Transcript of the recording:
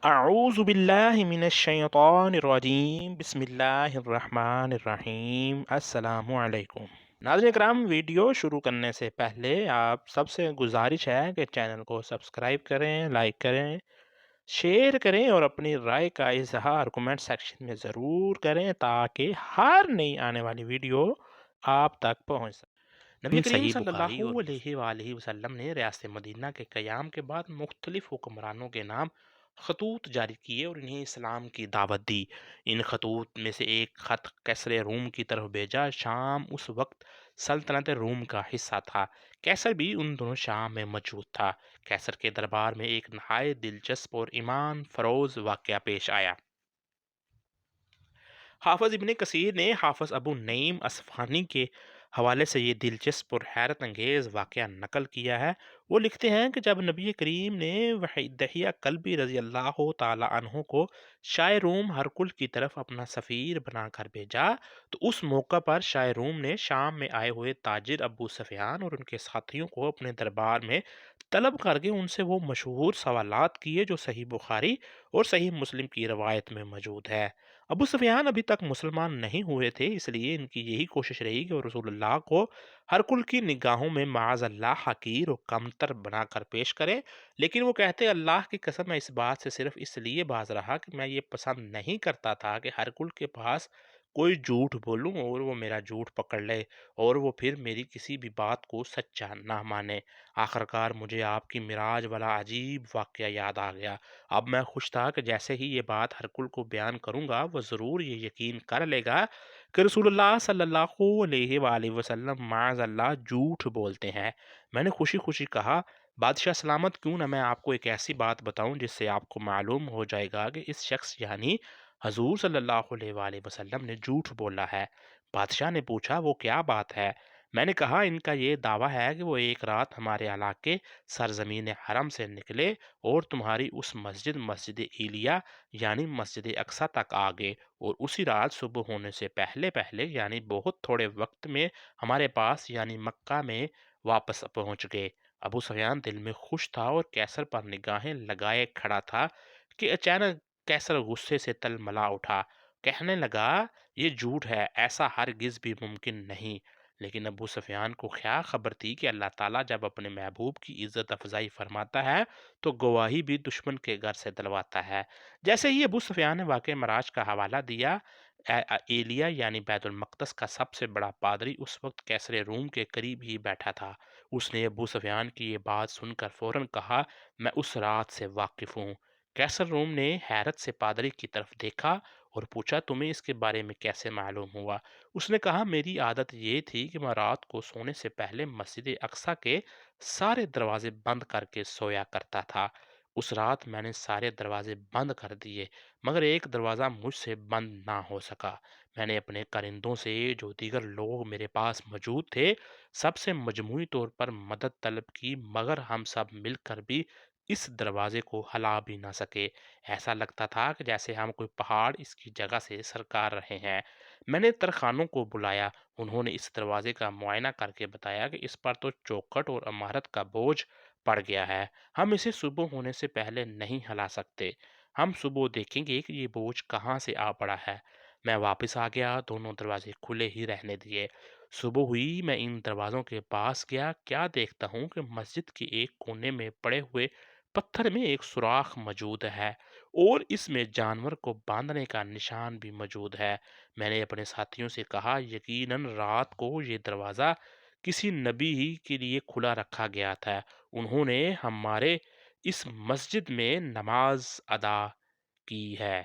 اعوذ باللہ من الشیطان الرجیم بسم اللہ الرحمن الرحیم السلام علیکم ناظرین کرام، ویڈیو شروع کرنے سے پہلے آپ سب سے گزارش ہے کہ چینل کو سبسکرائب کریں، لائک کریں، شیئر کریں اور اپنی رائے کا اظہار کمنٹ سیکشن میں ضرور کریں تاکہ ہر نئی آنے والی ویڈیو آپ تک پہنچ سکے۔ نبی کریم صحیح صلی بخاری اللہ اور علیہ وآلہ وسلم نے ریاست مدینہ کے قیام کے بعد مختلف حکمرانوں کے نام خطوط جاری کیے اور انہیں اسلام کی دعوت دی۔ ان خطوط میں سے ایک خط کیسر روم کی طرف بھیجا۔ شام اس وقت سلطنت روم کا حصہ تھا۔ کیسر بھی ان دونوں شام میں موجود تھا۔ کیسر کے دربار میں ایک نہایت دلچسپ اور ایمان فروز واقعہ پیش آیا۔ حافظ ابن کثیر نے حافظ ابو نعیم اصفہانی کے حوالے سے یہ دلچسپ اور حیرت انگیز واقعہ نقل کیا ہے۔ وہ لکھتے ہیں کہ جب نبی کریم نے دحیہ کلبی رضی اللہ تعالی عنہ کو شاہ روم ہرکل کی طرف اپنا سفیر بنا کر بھیجا تو اس موقع پر شاہ روم نے شام میں آئے ہوئے تاجر ابو سفیان اور ان کے ساتھیوں کو اپنے دربار میں طلب کر کے ان سے وہ مشہور سوالات کیے جو صحیح بخاری اور صحیح مسلم کی روایت میں موجود ہے۔ ابو سفیان ابھی تک مسلمان نہیں ہوئے تھے، اس لیے ان کی یہی کوشش رہی کہ وہ رسول اللہ کو ہر کل کی نگاہوں میں معاذ اللہ حقیر و کمتر بنا کر پیش کرے، لیکن وہ کہتے اللہ کی قسم میں اس بات سے صرف اس لیے باز رہا کہ میں یہ پسند نہیں کرتا تھا کہ ہر کل کے پاس کوئی جھوٹ بولوں اور وہ میرا جھوٹ پکڑ لے اور وہ پھر میری کسی بھی بات کو سچا نہ مانے۔ آخرکار مجھے آپ کی معراج والا عجیب واقعہ یاد آ گیا۔ اب میں خوش تھا کہ جیسے ہی یہ بات ہرکل کو بیان کروں گا وہ ضرور یہ یقین کر لے گا کہ رسول اللہ صلی اللہ علیہ وآلہ وسلم معاذ اللہ جھوٹ بولتے ہیں۔ میں نے خوشی خوشی کہا، بادشاہ سلامت، کیوں نہ میں آپ کو ایک ایسی بات بتاؤں جس سے آپ کو معلوم ہو جائے گا کہ اس شخص یعنی حضور صلی اللہ علیہ وآلہ وسلم نے جھوٹ بولا ہے۔ بادشاہ نے پوچھا، وہ کیا بات ہے؟ میں نے کہا، ان کا یہ دعویٰ ہے کہ وہ ایک رات ہمارے علاقے سرزمین حرم سے نکلے اور تمہاری اس مسجد ایلیا یعنی مسجد اقصی تک آ گئے اور اسی رات صبح ہونے سے پہلے پہلے یعنی بہت تھوڑے وقت میں ہمارے پاس یعنی مکہ میں واپس پہنچ گئے۔ ابو سفیان دل میں خوش تھا اور کیسر پر نگاہیں لگائے کھڑا تھا کہ اچانک کیسر غصے سے تل ملا اٹھا۔ کہنے لگا، یہ جھوٹ ہے، ایسا ہرگز بھی ممکن نہیں۔ لیکن ابو سفیان کو کیا خبر تھی کہ اللہ تعالیٰ جب اپنے محبوب کی عزت افزائی فرماتا ہے تو گواہی بھی دشمن کے گھر سے دلواتا ہے۔ جیسے ہی ابو سفیان نے واقع معراج کا حوالہ دیا، ایلیا یعنی بیت المقدس کا سب سے بڑا پادری اس وقت کیسر روم کے قریب ہی بیٹھا تھا۔ اس نے ابو سفیان کی یہ بات سن کر فوراً کہا، میں اس رات سے واقف ہوں۔ کیسر روم نے حیرت سے پادری کی طرف دیکھا اور پوچھا، تمہیں اس کے بارے میں کیسے معلوم ہوا؟ اس نے کہا، میری عادت یہ تھی کہ میں رات کو سونے سے پہلے مسجد اقصی کے سارے دروازے بند کر کے سویا کرتا تھا۔ اس رات میں نے سارے دروازے بند کر دیے مگر ایک دروازہ مجھ سے بند نہ ہو سکا۔ میں نے اپنے کرندوں سے جو دیگر لوگ میرے پاس موجود تھے سب سے مجموعی طور پر مدد طلب کی مگر ہم سب مل کر بھی اس دروازے کو ہلا بھی نہ سکے۔ ایسا لگتا تھا کہ جیسے ہم کوئی پہاڑ اس کی جگہ سے سرکار رہے ہیں۔ میں نے ترخانوں کو بلایا، انہوں نے اس دروازے کا معائنہ کر کے بتایا کہ اس پر تو چوکھٹ اور عمارت کا بوجھ پڑ گیا ہے، ہم اسے صبح ہونے سے پہلے نہیں ہلا سکتے۔ ہم صبح دیکھیں گے کہ یہ بوجھ کہاں سے آ پڑا ہے۔ میں واپس آ گیا، دونوں دروازے کھلے ہی رہنے دیے۔ صبح ہوئی، میں ان دروازوں کے پاس گیا، کیا دیکھتا ہوں کہ مسجد کے ایک کونے میں پڑے ہوئے پتھر میں ایک سوراخ موجود ہے اور اس میں جانور کو باندھنے کا نشان بھی موجود ہے۔ میں نے اپنے ساتھیوں سے کہا، یقیناً رات کو یہ دروازہ کسی نبی ہی کے لیے کھلا رکھا گیا تھا، انہوں نے ہمارے اس مسجد میں نماز ادا کی ہے۔